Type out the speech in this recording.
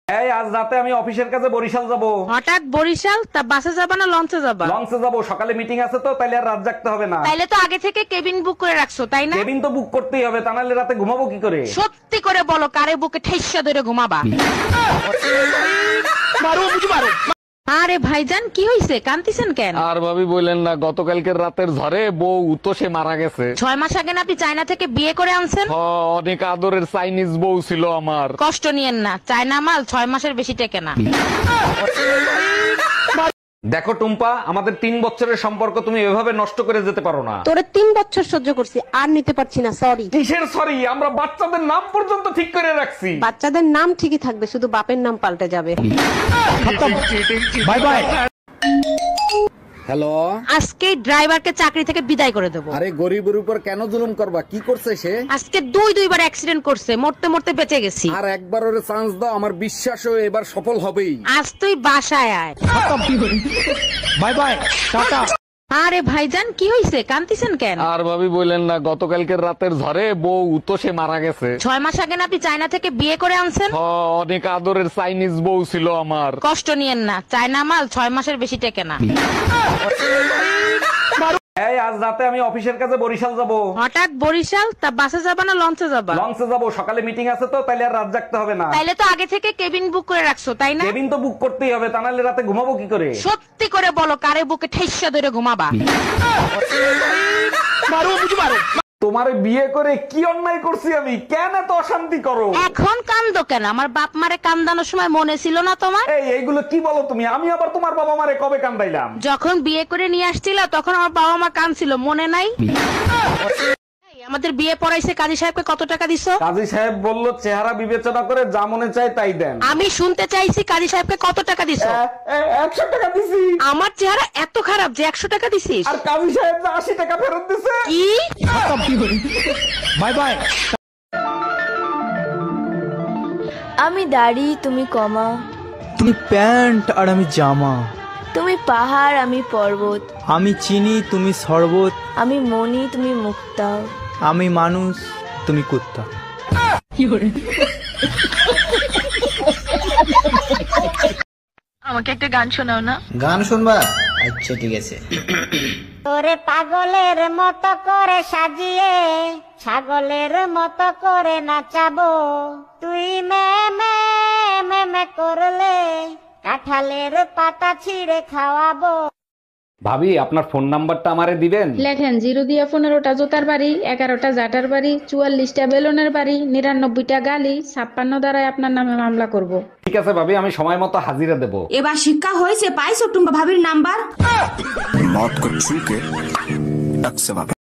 এই আজ রাতে আমি অফিসের কাছে বরিশাল যাব। হঠাৎ বরিশাল? তা বাসে যাবা না লঞ্চে যাবা? লঞ্চে যাব, সকালে মিটিং আছে তো, তাইলে আর রাত জাগতে হবে না। তাইলে তো আগে থেকে কেবিন বুক করে রাখছো তাই না? কেবিন তো বুক করতেই হবে, তা নাহলে রাতে ঘুমাবো কি করে? সত্যি করে বলো, কারে বুকে ঠেসা ধরে ঘুমাবা? আরে ভাইজান, কি হইছে? কান্তিছেন কেন? আর ভাবি বললেন না, গতকালকের রাতের ঝড়ে বউ তো সে মারা গেছে। 6 মাস আগে না আপনি চায়না থেকে বিয়ে করে আনছেন? অনেক আদরের চাইনিজ বউ ছিল আমার। কষ্ট নিয়েন না, চায়না মাল 6 মাসের বেশি টেকে না। দেখো টুম্পা, আমাদের 3 বছরের সম্পর্ক তুমি এভাবে নষ্ট করে যেতে পারো না। তোরে 3 বছর সহ্য করছি, আর নিতে পারছি না, সরি। কিসের সরি? আমরা বাচ্চাদের নাম পর্যন্ত ঠিক করে রাখছি। বাচ্চাদের নাম ঠিকই থাকবে, শুধু বাপের নাম পাল্টে যাবে। Bye bye. হ্যালো, আজকে ড্রাইভারকে চাকরি থেকে বিদায় করে দেবো। আরে গরিবের উপর কেন জুলুম করবা? কি করছে সে? আজকে দুইবার অ্যাক্সিডেন্ট করছে, মরতে মরতে বেঁচে গেছি। আর একবার ওরে চান্স দাও, আমার বিশ্বাস ও এবার সফল হবেই। আজ তুই বাসায় আয়। Bye bye, tata. আরে ভাইজান, কি হইছে? কান্তিছেন কেন? আর ভাবি বললেন না, গতকালকের রাতের ঝড়ে বউ তো সে মারা গেছে। 6 মাস আগে না আপনি চায়না থেকে বিয়ে করে আনছেন? অনেক আদরের চাইনিজ বউ ছিল আমার। কষ্ট নিয়েন না, চায়না মাল 6 মাসের বেশি টেকে না। এই আজ রাতে আমি অফিসের কাছে বরিশাল যাব। হঠাৎ বরিশাল? তা বাসে যাবা না লঞ্চে যাবা? লঞ্চে যাব, সকালে মিটিং আছে তো, তাইলে আর রাত জাগতে হবে না। তাইলে তো আগে থেকে কেবিন বুক করে রাখছো তাই না? কেবিন তো বুক করতেই হবে, তা নাহলে রাতে ঘুমাবো কি করে? সত্যি করে বলো, কারে বুকে ঠেসা ধরে ঘুমাবা? তোমারে বিয়ে করে কি অন্যায় করছি আমি? কেন এত অশান্তি করো? এখন কান্দো কেন? আমার বাপ মারে কান্দানোর সময় মনে ছিল না তোমার? এইগুলো কি বলো তুমি? আমি আবার তোমার বাবা মারে কবে কান্দাইলাম? যখন বিয়ে করে নিয়ে আসছিল তখন আমার বাবা মা কাঁদছিল, মনে নাই? এই, আমাদের বিয়ে পড়াইছে কাজী সাহেবকে কত টাকা দিছো? কাজী সাহেব বলল চেহারা বিবেচনা করে যা মনে চায় তাই দেন। আমি শুনতে চাইছি কাজী সাহেবকে কত টাকা দিছো? 100 টাকা দিছি। আমার চেহারা এত খারাপ যে 100 টাকা দিছিস? আর কাজী সাহেব 80 টাকা ফেরত দিছে। কি? Bye bye. আমি দাড়ি, তুমি কমা। তুমি প্যান্ট আর আমি জামা। তুমি পাহাড়, আমি পর্বত। আমি চিনি, তুমি শরবত। আমি মনি, তুমি মুক্তা। আমি মানুষ, তুমি কুত্তা। আমাকে একটা গান শোনাও না। গান শুনবা? আচ্ছা ঠিক আছে। তোরে পাগলের মতো করে সাজিয়ে ছাগলের মতো করে নাচাবো, তুই মে মে মে মে করলে কাঁঠালের পাতা ছিঁড়ে খাওয়াবো। ভাবি, আপনার ফোন নাম্বারটা আমারে দিবেন? লেখেন 0 দিয়া 15টা জোতার বাড়ি, 11টা জাটার বাড়ি, 44টা বেলুনের বাড়ি, 99টা গালি, 56 দ্বারাই আপনার নামে মামলা করব। ঠিক আছে ভাবি, আমি সময় মতো হাজিরা দেব। এবার শিক্ষা হয়েছে, পাইছো টুম্বা ভাবির নাম্বার। मौत को छू के टक से वापस